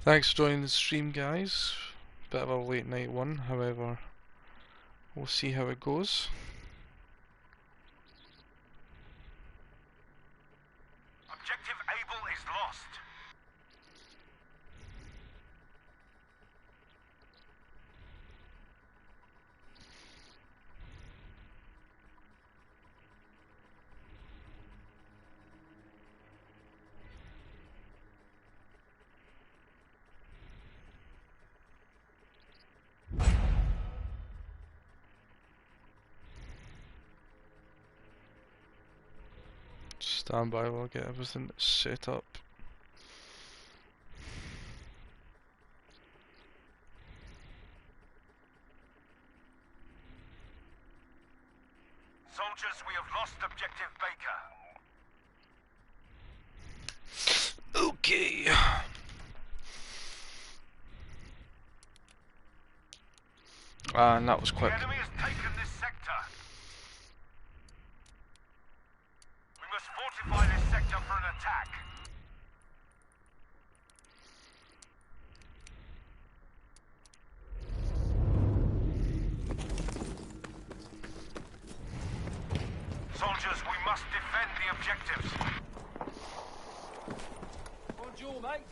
Thanks for joining the stream, guys. Bit of a late night one, however, we'll see how it goes. Objective Able is lost. Stand by while I get everything set up. Soldiers, we have lost Objective Baker. Okay. And that was quick. The enemy has taken this sector. We must fortify this sector for an attack. Soldiers, we must defend the objectives. Bonjour, mate.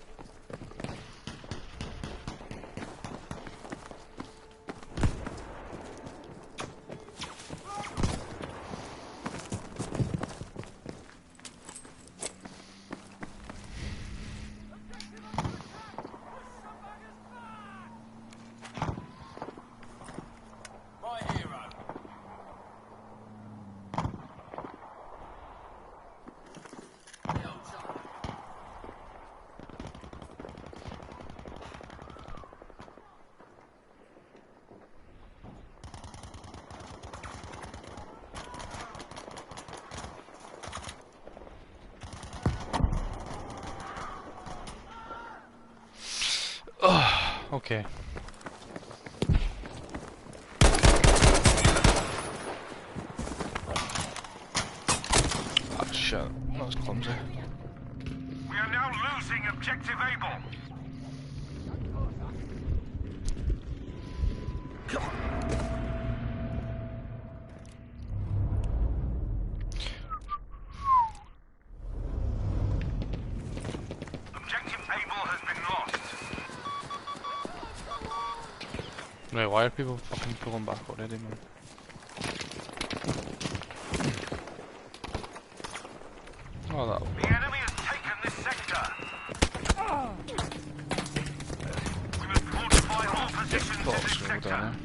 Okay. Ah, shit. That was clumsy. We are now losing Objective Able. Objective Able has been lost. Right, why are people fucking pulling back already, man? Oh, that'll The enemy has taken this sector. We must fortify all positions in TOTS this go sector. down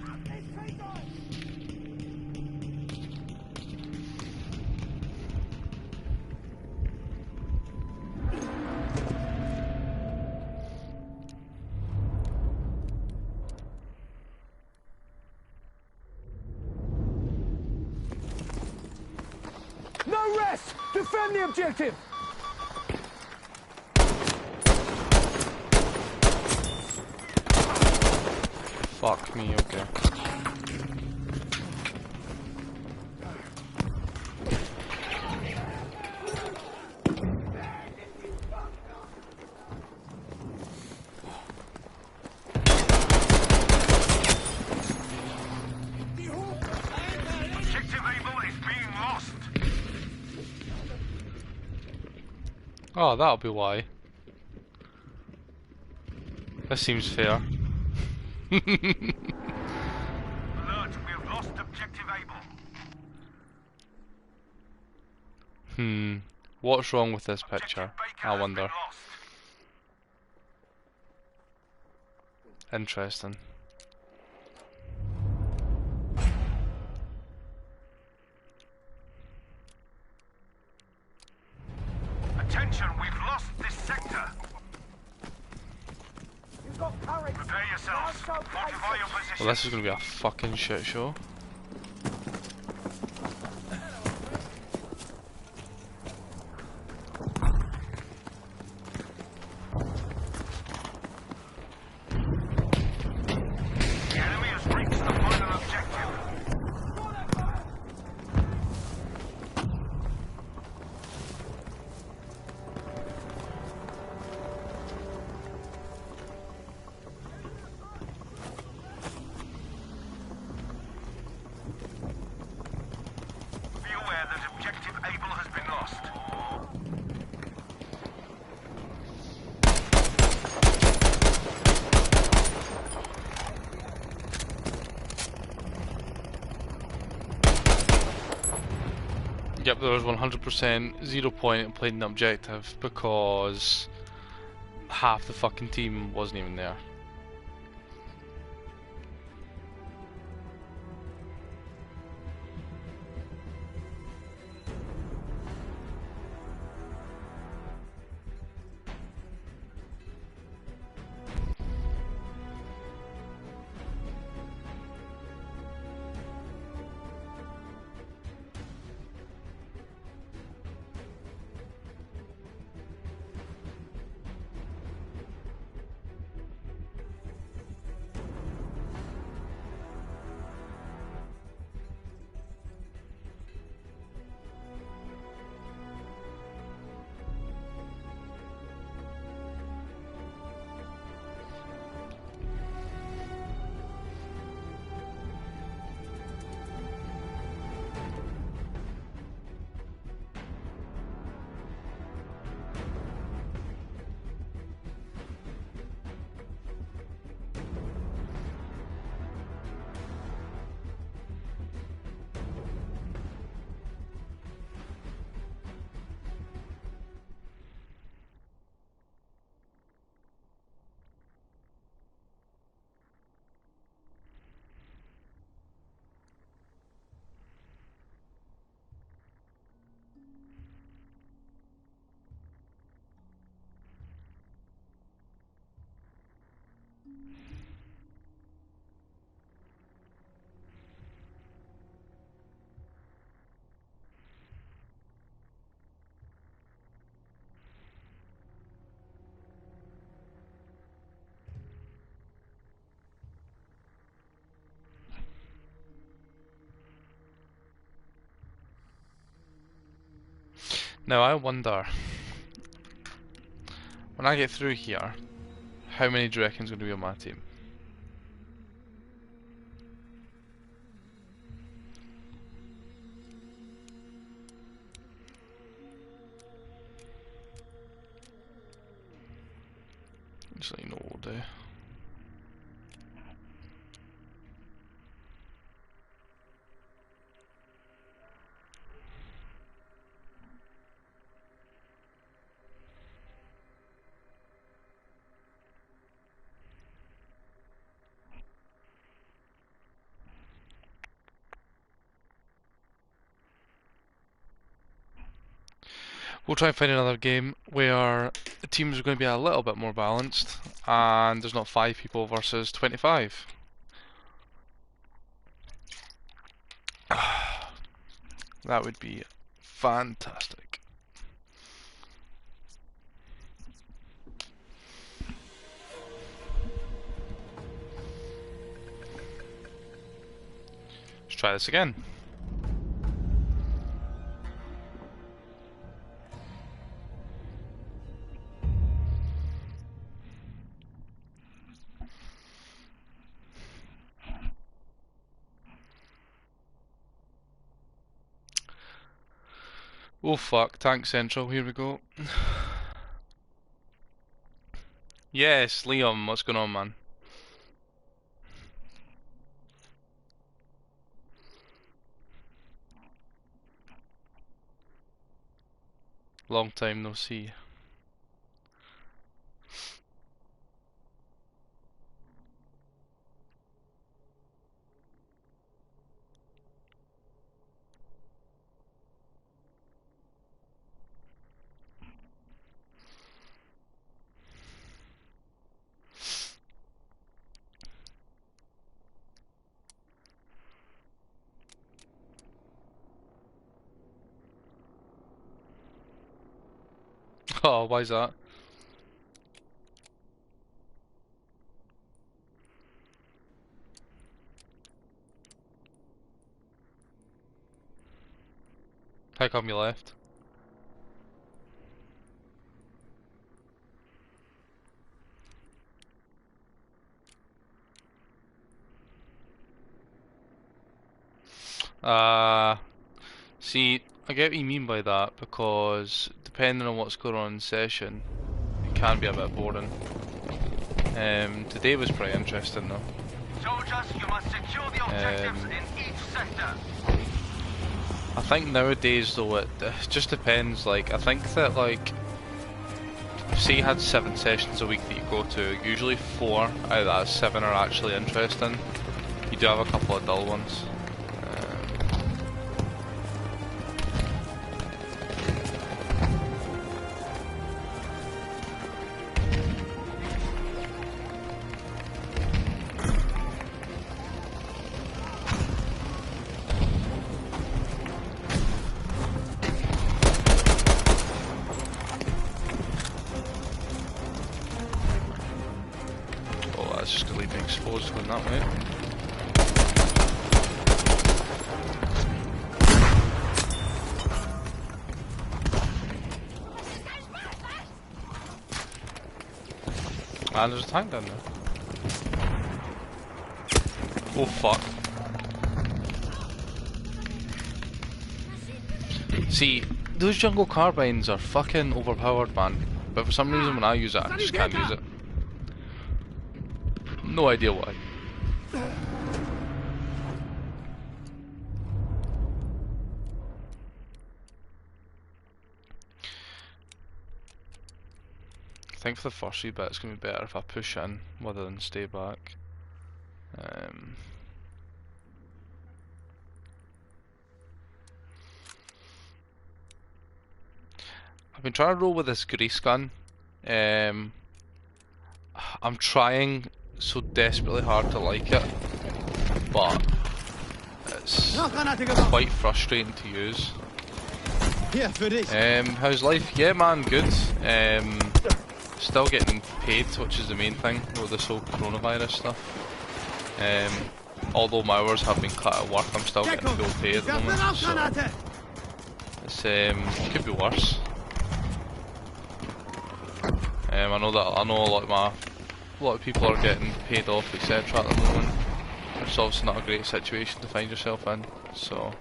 No rest! Defend the objective! Fuck me, okay. Objective Able is being lost. Oh, that'll be why. This seems fair. Alert, we have lost Objective Able. What's wrong with this picture? Objective Baker I has wonder. been lost. Interesting. Attention, we've lost this sector. You've got courage. Prepare yourselves. Fortify your position. Well, this is gonna be a fucking shit show. The enemy has reached the final objective. Yep, there was 100% 0 point in playing the objective because half the fucking team wasn't even there. Now I wonder, when I get through here, how many do you reckon's going to be on my team? Just let you know what we'll do. We'll try and find another game where the teams are going to be a little bit more balanced and there's not 5 people versus 25. That would be fantastic. Let's try this again. Oh fuck, Tank Central, here we go. Yes, Liam, what's going on, man? Long time no see. Oh, why's that? How come you left? See, I get what you mean by that because depending on what's going on in session, it can be a bit boring. Today was pretty interesting though. Soldiers, you must secure the objectives in each sector. I think nowadays though it just depends. Like I think that like say you had 7 sessions a week that you go to, usually 4 out of that 7 are actually interesting. You do have a couple of dull ones. That's just going to leave me exposed going that way. And there's a tank down there. Oh fuck. See, those jungle carbines are fucking overpowered, man. But for some reason when I use it, I just can't use it. No idea why. I think for the first wee bit it's going to be better if I push in rather than stay back. I've been trying to roll with this grease gun. I'm trying so desperately hard to like it, but it's quite frustrating to use. How's life? Yeah man, good. Still getting paid, which is the main thing with this whole coronavirus stuff. Although my hours have been cut at work, I'm still getting full pay at the moment, so it's could be worse. I know a lot of people are getting paid off, etc. at the moment. It's obviously not a great situation to find yourself in, so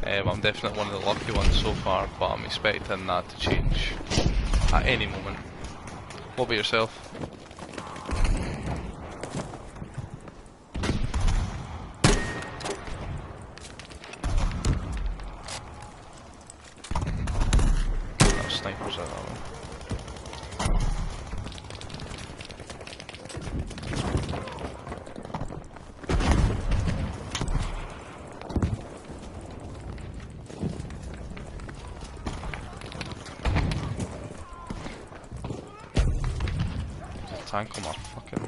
I'm definitely one of the lucky ones so far, but I'm expecting that to change at any moment. What about yourself? That sniper's out that way. Tank on my fucking...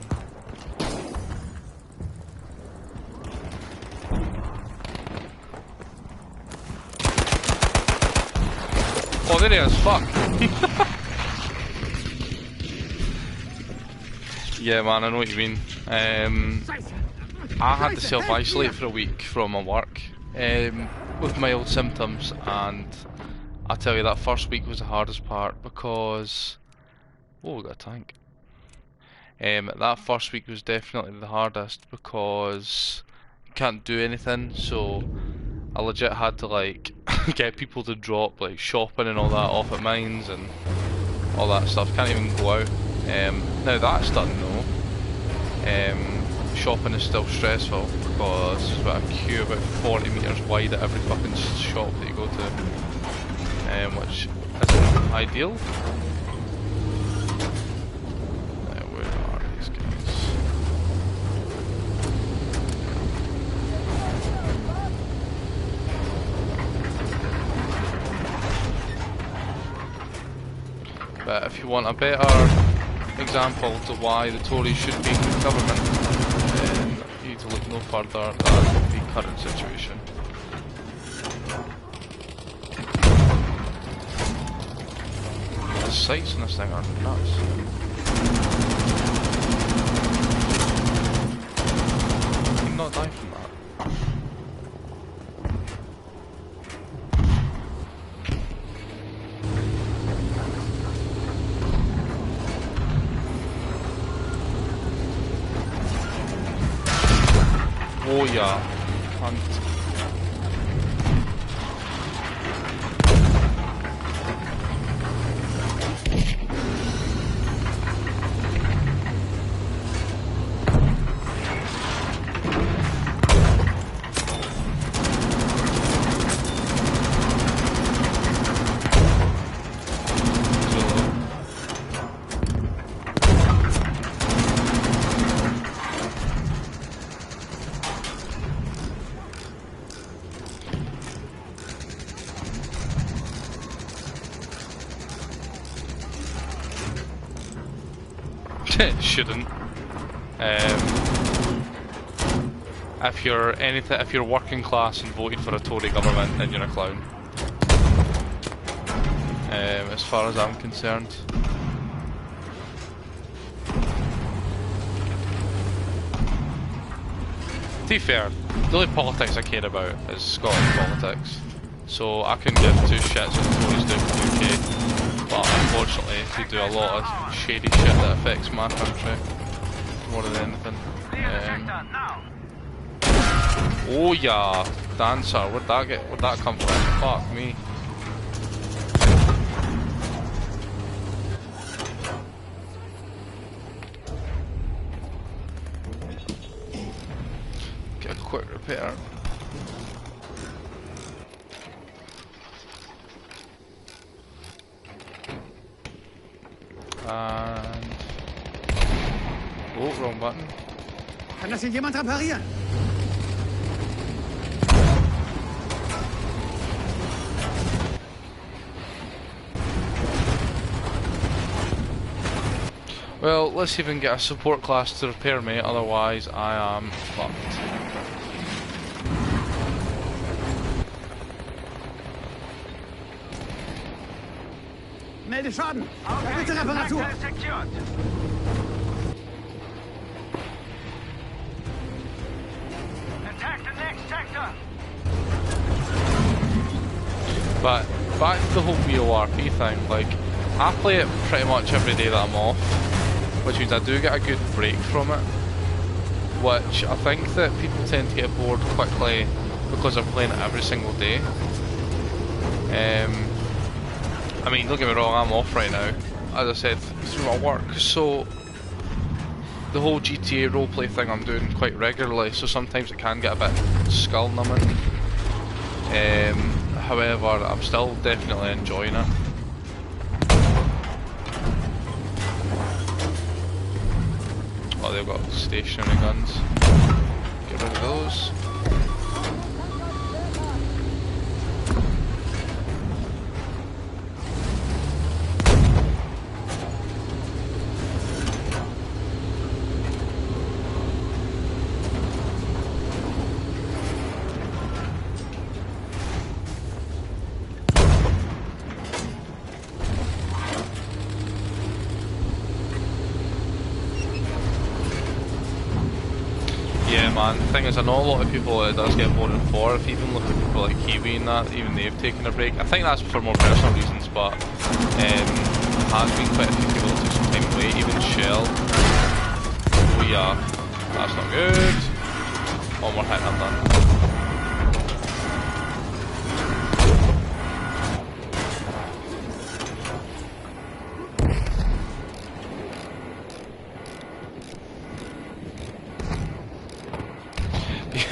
Oh, there he is, fuck! Yeah man, I know what you mean. I had to self-isolate for a week from my work with mild symptoms, and I tell you that first week was the hardest part because... Oh, we got a tank. That first week was definitely the hardest because you can't do anything, so I legit had to like get people to drop like shopping and all that off at mines and all that stuff. Can't even go out. Now that's done though. Shopping is still stressful because there's about a queue about 40 metres wide at every fucking shop that you go to, which isn't ideal. But if you want a better example to why the Tories should be in the government, then you need to look no further than the current situation. The sights on this thing are nuts. You can not die from that. Oh ja, Hand. Shouldn't. If you're working class and voted for a Tory government, then you're a clown. As far as I'm concerned. To be fair, the only politics I care about is Scottish politics. So I couldn't give two shits what the Tories do for the UK. But unfortunately, they do a lot of shady shit that affects my country more than anything. Oh yeah, dancer. Where'd that come from? Fuck me. Get a quick repair. And oh, wrong button. Kann das hier jemand reparieren? Well, let's even get a support class to repair me, otherwise I am fucked. Melde Schaden. Bitte Reparatur. Attack the next sector. But back to the whole VORP thing, like, I play it pretty much every day that I'm off, which means I do get a good break from it, which I think that people tend to get bored quickly because they're playing it every single day. I mean, don't get me wrong, I'm off right now, as I said, through my work, so the whole GTA roleplay thing I'm doing quite regularly, so sometimes it can get a bit skull numbing. However, I'm still definitely enjoying it. Oh, they've got stationary guns. Get rid of those. Yeah, man. The thing is, I know a lot of people it does get boring for. If you even look at people like Kiwi and that, even they've taken a break. I think that's for more personal reasons, but there has been quite a few people that took some time away. Even Shell. Oh yeah, that's not good. One more hit and I'm done.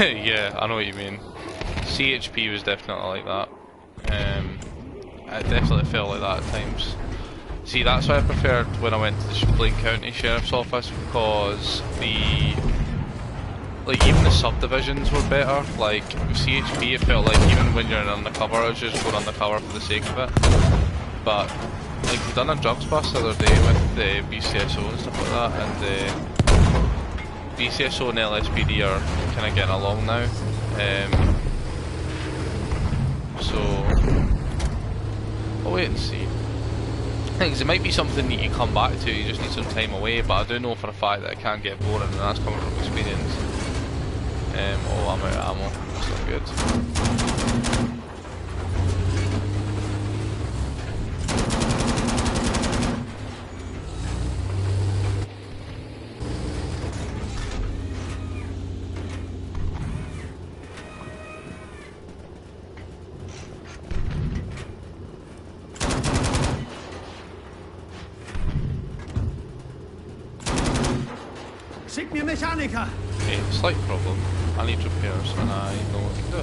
Yeah, I know what you mean. CHP was definitely like that. It definitely felt like that at times. See, that's why I preferred when I went to the Blaine County Sheriff's Office, because even the subdivisions were better. Like with CHP, it felt like even when you're in undercover, I was just going undercover for the sake of it. But like we done a drugs bust the other day with the BCSO and stuff like that, and BCSO and LSPD are kind of getting along now, so I'll wait and see. Things, it might be something that you come back to, you just need some time away, but I do know for a fact that it can get boring, and that's coming from experience. Oh, I'm out of ammo, that's not good. Schick mir Mechaniker! Okay, slight problem. I need repairs and I know what to do.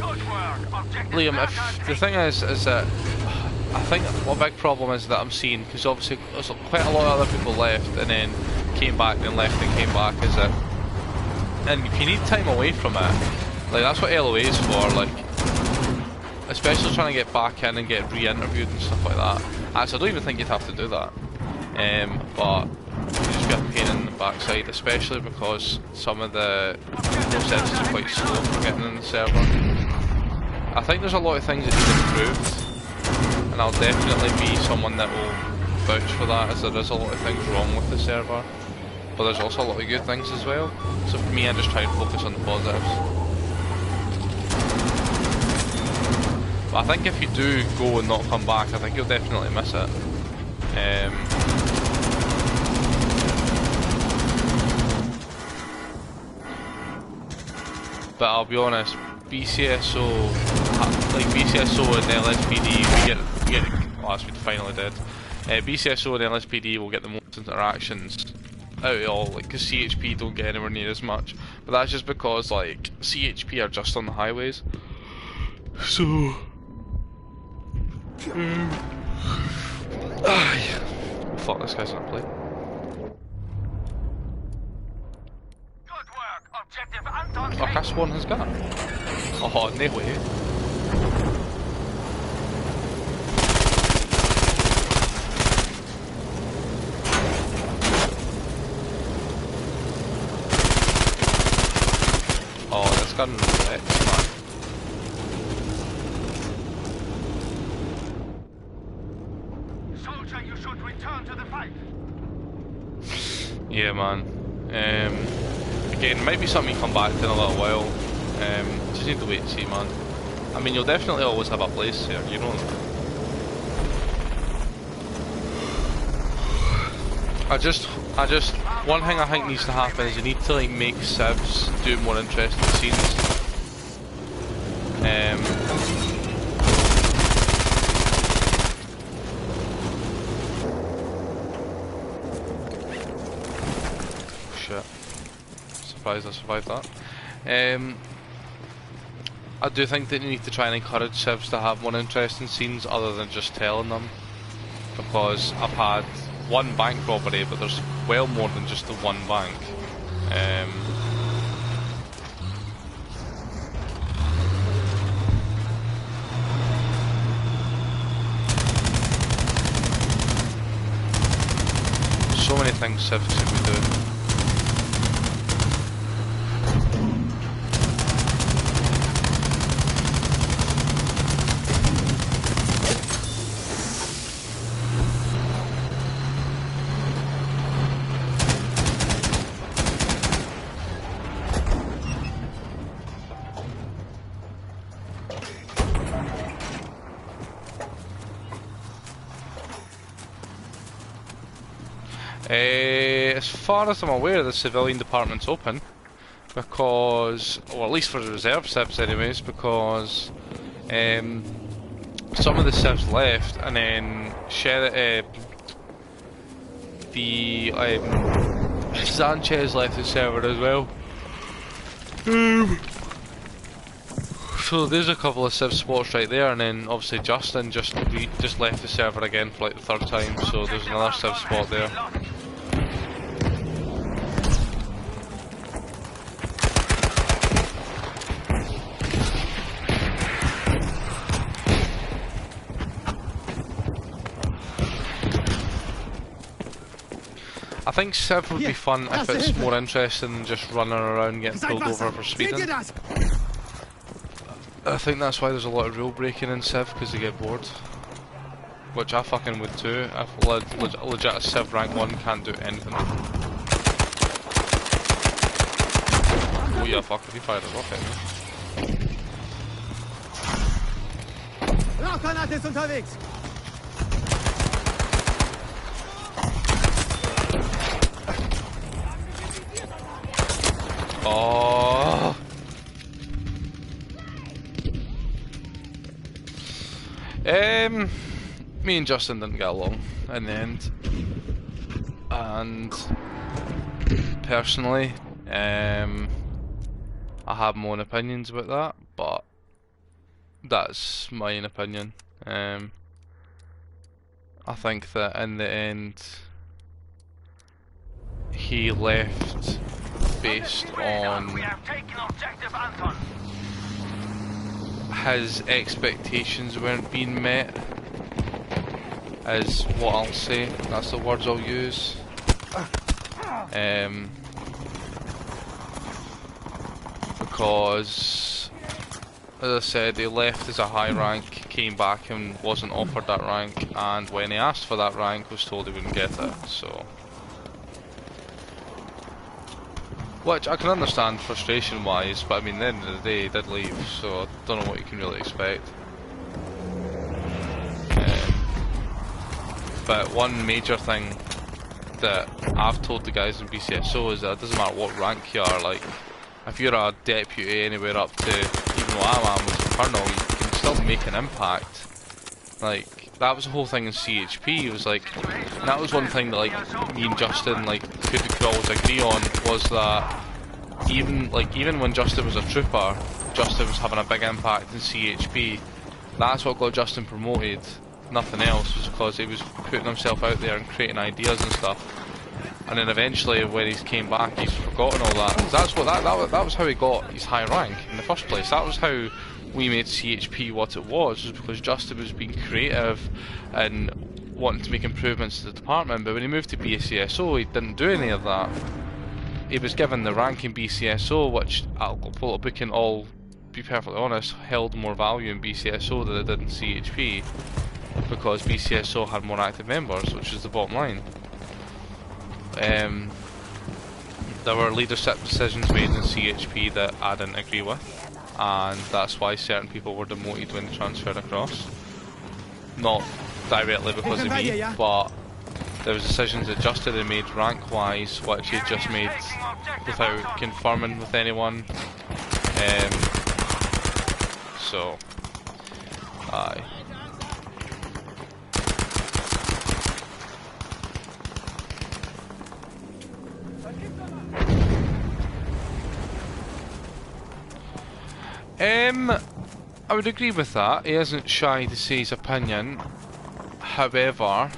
Good work. Objective Liam, Bravo if the thing is that I think what big problem is that I'm seeing, because obviously there's quite a lot of other people left and then came back, then left and came back, is that, and if you need time away from it, like that's what LOA is for, like, especially trying to get back in and get re-interviewed and stuff like that. Actually, I don't even think you'd have to do that. but it'll just be a pain in the backside, especially because some of the processes are quite slow for getting in the server. I think there's a lot of things that need improved, and I'll definitely be someone that will vouch for that, as there is a lot of things wrong with the server, but there's also a lot of good things as well. So for me, I just try and focus on the positives. But I think if you do go and not come back, I think you'll definitely miss it. But I'll be honest, BCSO and LSPD, oh, that's what we finally did. BCSO and LSPD will get the most interactions out of all, like, because CHP don't get anywhere near as much. But that's just because, like, CHP are just on the highways. So... fuck, this guy's not playing. Good work. Objective Anton. Oh, I spawn his gun. Oh, no way. Oh, this gun wrecks, man. Soldier, you should return to the fight. Yeah, man. Again, might be something you come back to in a little while. Just need to wait and see, man. I mean, you'll definitely always have a place here, you know that. One thing I think needs to happen is you need to, like, make civs do more interesting scenes. Shit. Surprised I survived that. I do think that you need to try and encourage civs to have more interesting scenes other than just telling them. Because I've had one bank robbery, but there's well more than just the one bank. So many things civs can do. As far as I'm aware, the civilian department's open, because, or at least for the reserve civs anyways, because some of the civs left, and then Sanchez left the server as well. So there's a couple of civ spots right there, and then obviously Justin just left the server again for like the third time, so there's another civ spot there. I think civ would be fun if it's more interesting than just running around getting pulled over for speeding. I think that's why there's a lot of rule breaking in civ, because they get bored. Which I fucking would too, if legit a civ rank 1 can't do anything. Oh yeah, fuck, if he fired a rocket. Rauchgranate ist unterwegs. Oh. Me and Justin didn't get along in the end, and personally, I have my own opinions about that, but that's my own opinion. I think that in the end, he left based on his expectations weren't being met, is what I'll say. That's the words I'll use. Because, as I said, he left as a high rank, came back and wasn't offered that rank, and when he asked for that rank was told he wouldn't get it, so... Which I can understand frustration wise, but I mean, at the end of the day he did leave, so I don't know what you can really expect. But one major thing that I've told the guys in BCSO is that it doesn't matter what rank you are, like, if you're a deputy anywhere up to, even though I am as a colonel, you can still make an impact. Like, that was the whole thing in CHP, it was like, that was one thing that like, me and Justin like, could always agree on, was that even when Justin was a trooper, Justin was having a big impact in CHP. That's what got Justin promoted, nothing else, was because he was putting himself out there and creating ideas and stuff. And then eventually, when he came back, he's forgotten all that. That's what that was how he got his high rank in the first place. That was how we made CHP what it was because Justin was being creative and wanting to make improvements to the department. But when he moved to BCSO, he didn't do any of that. He was given the rank in BCSO, which I'll pull up book and all, be perfectly honest, held more value in BCSO than it did in CHP because BCSO had more active members, which is the bottom line. There were leadership decisions made in CHP that I didn't agree with, and that's why certain people were demoted when they transferred across. Not directly because of me, but there was decisions that Justin had made rank-wise, which he had just made without confirming with anyone. So, aye. I would agree with that. He isn't shy to say his opinion. However,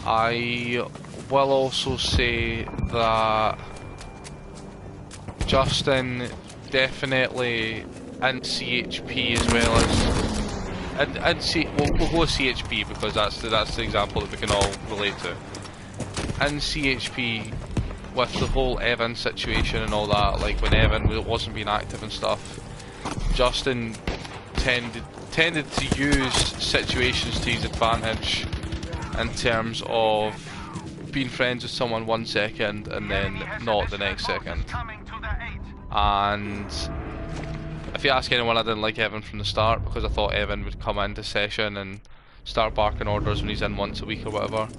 I will also say that Justin definitely in CHP as well as we'll go with CHP because that's the example that we can all relate to. In CHP, with the whole Evan situation and all that, like when Evan wasn't being active and stuff, Justin tended to use situations to his advantage in terms of being friends with someone 1 second and then not the next second. And if you ask anyone, I didn't like Evan from the start because I thought Evan would come into session and start barking orders when he's in once a week or whatever.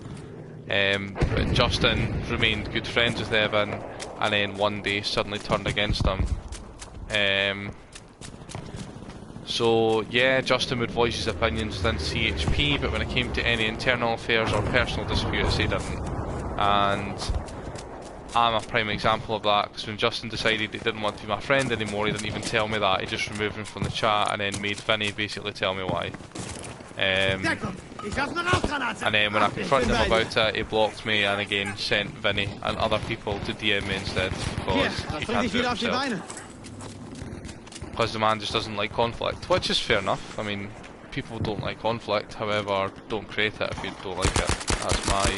But Justin remained good friends with Evan and then one day suddenly turned against him. So yeah, Justin would voice his opinions within CHP, but when it came to any internal affairs or personal disputes, he didn't. And I'm a prime example of that, because when Justin decided he didn't want to be my friend anymore, he didn't even tell me that, he just removed him from the chat and then made Vinny basically tell me why. And then when I confronted him about it, he blocked me and again sent Vinny and other people to DM me instead, because he can't do it himself. Because the man just doesn't like conflict, which is fair enough. I mean, people don't like conflict, however, don't create it if you don't like it. That's my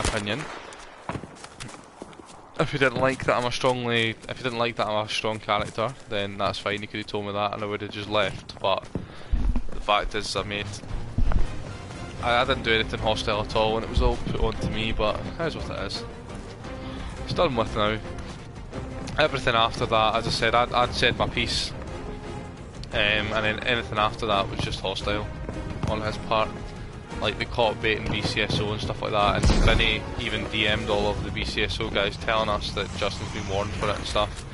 opinion. If you didn't like that I'm a strong character, then that's fine. You could have told me that and I would have just left. But the fact is, I didn't do anything hostile at all, and it was all put on to me. But that's what it is. It's done with now. Everything after that, as I said, I'd said my piece, and then anything after that was just hostile on his part. Like the caught bait in BCSO and stuff like that, and Vinny even DM'd all of the BCSO guys telling us that Justin's been warned for it and stuff,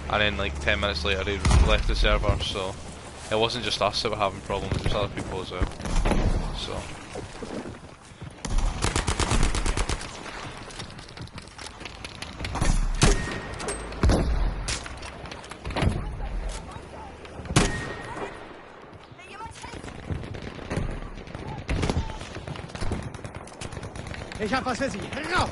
and then like 10 minutes later he left the server, so it wasn't just us that were having problems, it was other people as well. So Ich hab was für Sie. Rauf!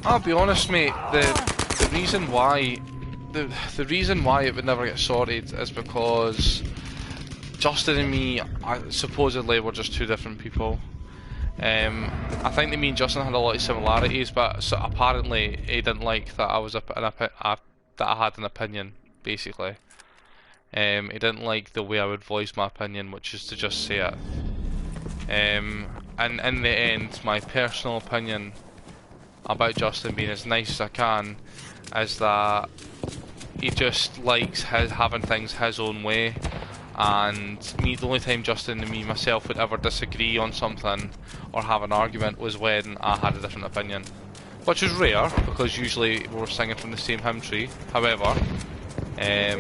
I'll be honest, mate. The reason why the reason why it would never get sorted is because Justin and me supposedly were just two different people. I think that me and Justin had a lot of similarities, but so apparently he didn't like that I was that I had an opinion, basically. He didn't like the way I would voice my opinion, which is to just say it. And in the end, my personal opinion about Justin being as nice as I can is that he just likes having things his own way, and the only time Justin and myself would ever disagree on something or have an argument was when I had a different opinion, which is rare because usually we were singing from the same hymn tree. However, there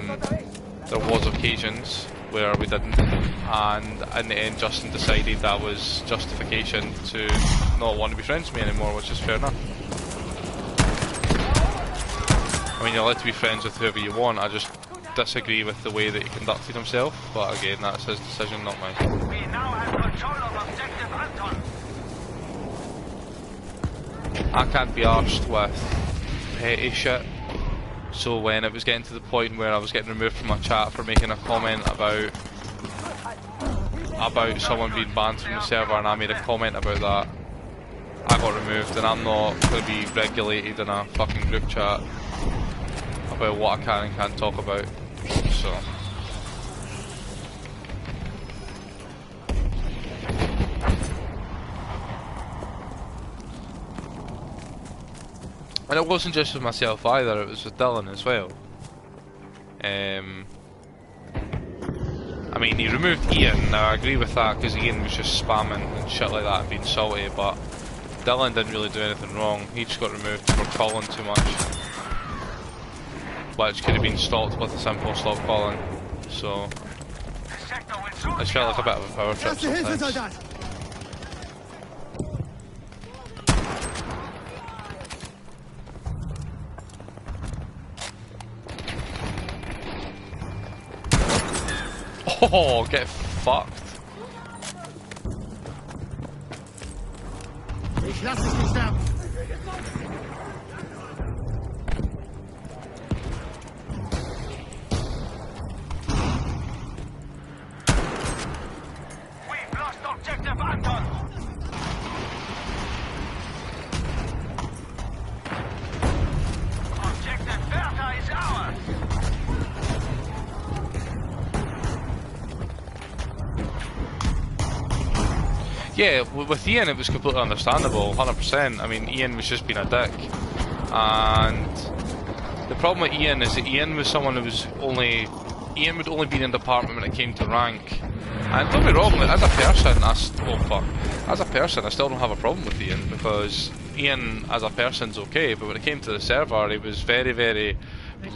was occasions where we didn't, and in the end Justin decided that was justification to not want to be friends with me anymore, which is fair enough. I mean, you're allowed to be friends with whoever you want, I just disagree with the way that he conducted himself, but again, that's his decision, not mine. We now have control of objective Anton. I can't be arsed with petty shit. So when it was getting to the point where I was getting removed from my chat for making a comment about someone being banned from the server, and I made a comment about that, I got removed, and I'm not going to be regulated in a fucking group chat about what I can and can't talk about. So and it wasn't just with myself either, it was with Dylan as well. I mean, he removed Ian. Now I agree with that because Ian was just spamming and shit like that and being salty, but Dylan didn't really do anything wrong. He just got removed for calling too much, which could have been stopped with a simple stop calling. So I just felt like a bit of a power trip sometimes. Oh, get fucked. Ich lass dich nicht sterben. We've lost objective Anton. Objective Bertha is ours. Yeah, with Ian it was completely understandable, 100%. I mean, Ian was just being a dick. And the problem with Ian is that Ian was someone who was Ian would only be in the department when it came to rank. And don't be wrong, as a person, as a person I still don't have a problem with Ian, because Ian as a person's okay, but when it came to the server he was very, very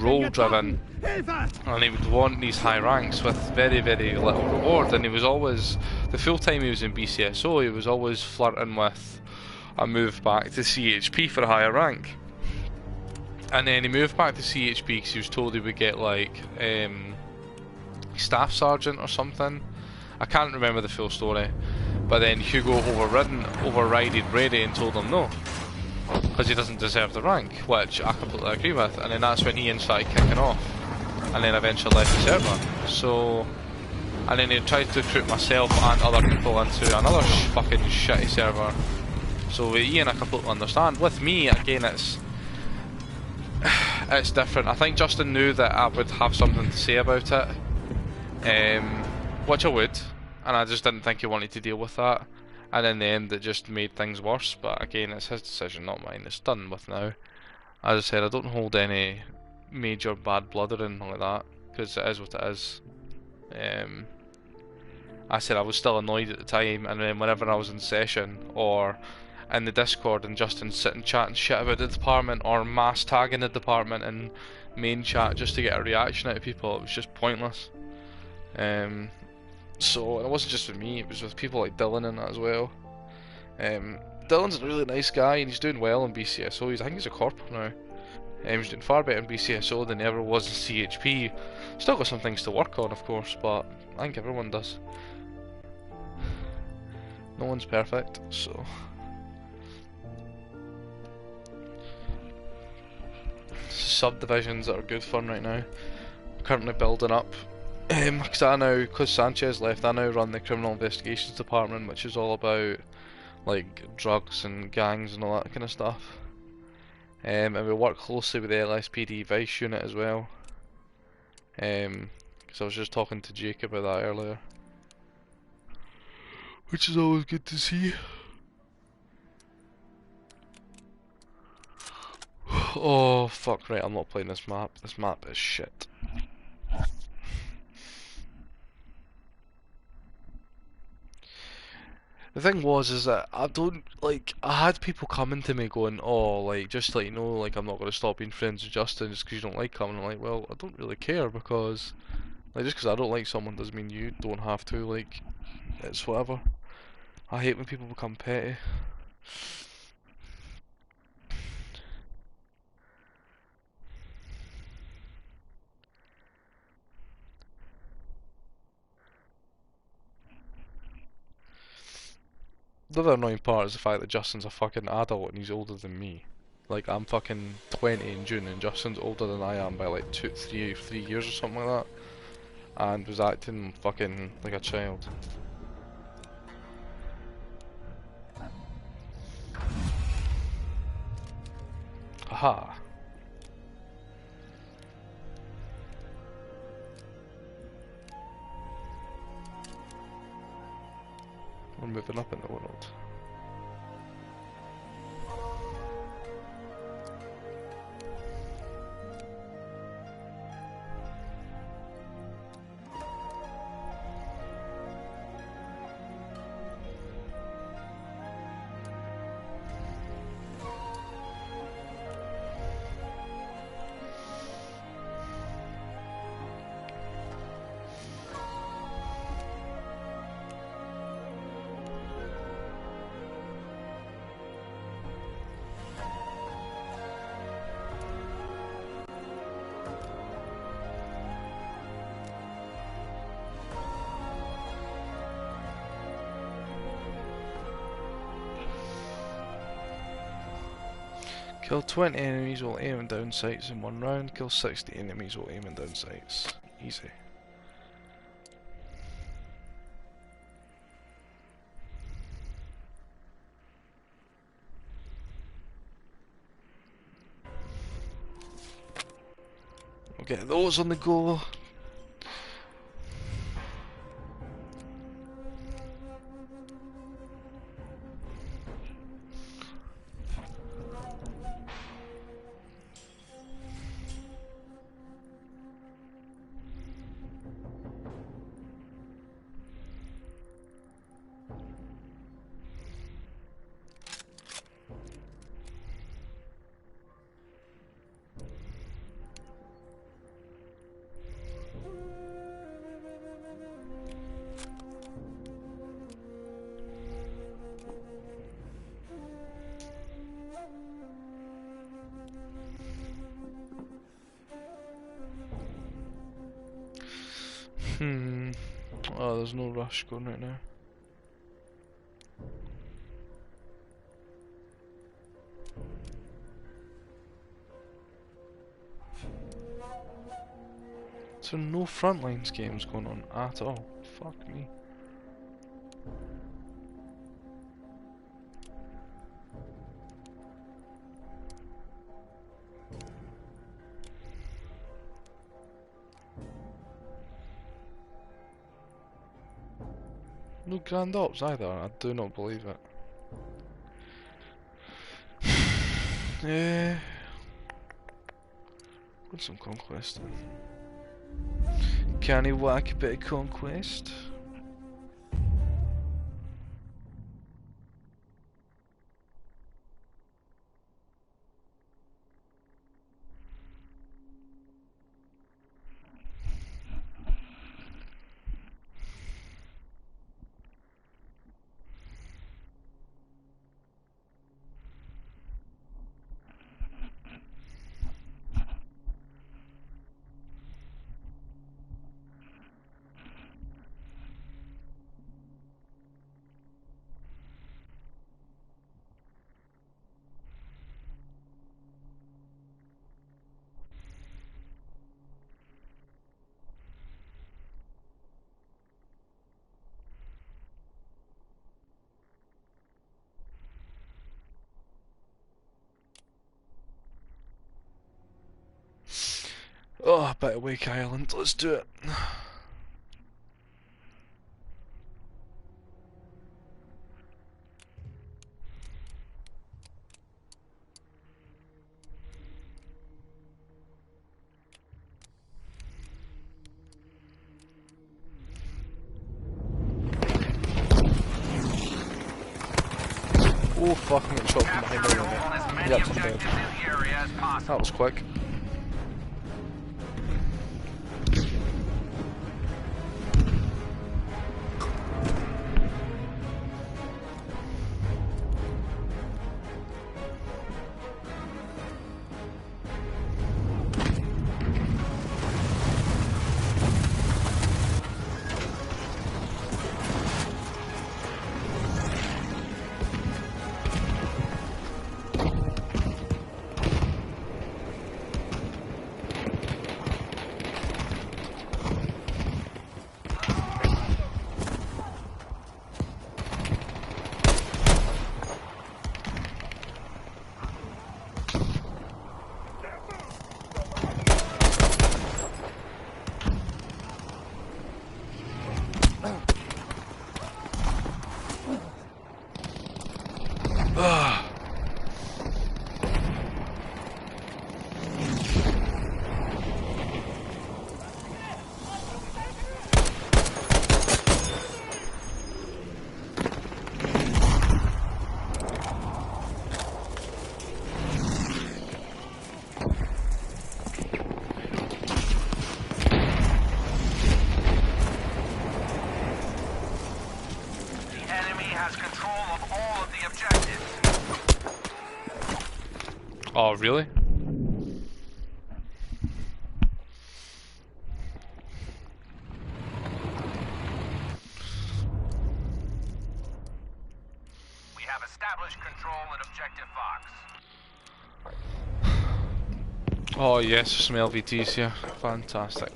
role driven, and he would want these high ranks with very, very little reward. And he was always, the full time he was in BCSO, he was always flirting with a move back to CHP for a higher rank. And then he moved back to CHP because he was told he would get like staff sergeant or something. I can't remember the full story, but then Hugo overrided Brady and told him no, because he doesn't deserve the rank, which I completely agree with. And then that's when Ian started kicking off, and then eventually left the server. So, and then he tried to recruit myself and other people into another fucking shitty server. So with Ian I completely understand. With me, again, it's different. I think Justin knew that I would have something to say about it, which I would, and I just didn't think he wanted to deal with that. And in the end it just made things worse, but again, it's his decision, not mine. It's done with now. As I said, I don't hold any major bad blood or anything like that, because it is what it is. I said I was still annoyed at the time, and then whenever I was in session or in the Discord and Justin sitting chatting shit about the department or mass tagging the department in main chat just to get a reaction out of people, it was just pointless. So, and it wasn't just with me, it was with people like Dylan and that as well. Dylan's a really nice guy and he's doing well in BCSO. I think he's a corporal now. He's doing far better in BCSO than he ever was in CHP. Still got some things to work on, of course, but I think everyone does. No one's perfect, so. subdivisions that are good fun right now. Currently building up. Because I now, because Sanchez left, I now run the criminal investigations department, which is all about like drugs and gangs and all that kind of stuff. And we work closely with the LSPD Vice Unit as well. Because I was just talking to Jake about that earlier, which is always good to see. Oh fuck, right, I'm not playing this map. This map is shit. The thing was is that I don't like, I had people coming to me going, oh, like, just to let you know, like, I'm not going to stop being friends with Justin just because you don't like him. And I'm like, well, I don't really care, because like, just because I don't like someone doesn't mean you don't have to. Like, it's whatever. I hate when people become petty. The other annoying part is the fact that Justin's a fucking adult and he's older than me. Like, I'm fucking 20 in June and Justin's older than I am by like 3 years or something like that. And was acting fucking like a child. Aha. We're moving up in the world. Kill 20 enemies while aiming down sights in one round. Kill 60 enemies while aiming down sights. Easy. We'll get those on the go. Oh, there's no rush going right now. So no Frontlines games going on at all. Fuck me. No Grand Ops either, I do not believe it. Yeah. Got some Conquest then. Can he whack a bit of Conquest? Oh, bit of Wake Island, let's do it. Oh fuck, I'm getting shot from behind me. Yep, I'm dead. That was quick. Oh, really? We have established control at Objective Fox. Oh yes, some LVTs here. Fantastic.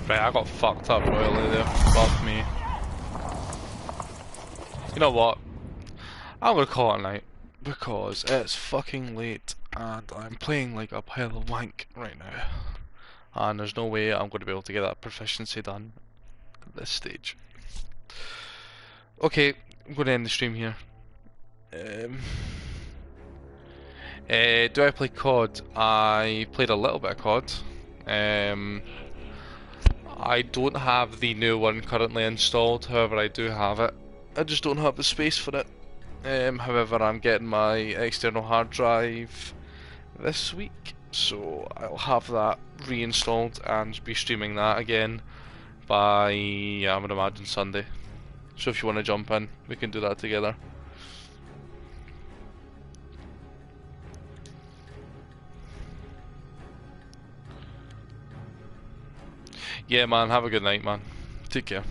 Right, I got fucked up royally there. Fuck me. You know what? I'm gonna call it a night because it's fucking late and I'm playing like a pile of wank right now. And there's no way I'm going to be able to get that proficiency done at this stage. Okay, I'm going to end the stream here. Do I play COD? I played a little bit of COD. I don't have the new one currently installed, however I do have it. I just don't have the space for it. However, I'm getting my external hard drive this week, so I'll have that reinstalled and be streaming that again by, I would imagine, Sunday. So if you want to jump in, we can do that together. Yeah man, have a good night man. Take care.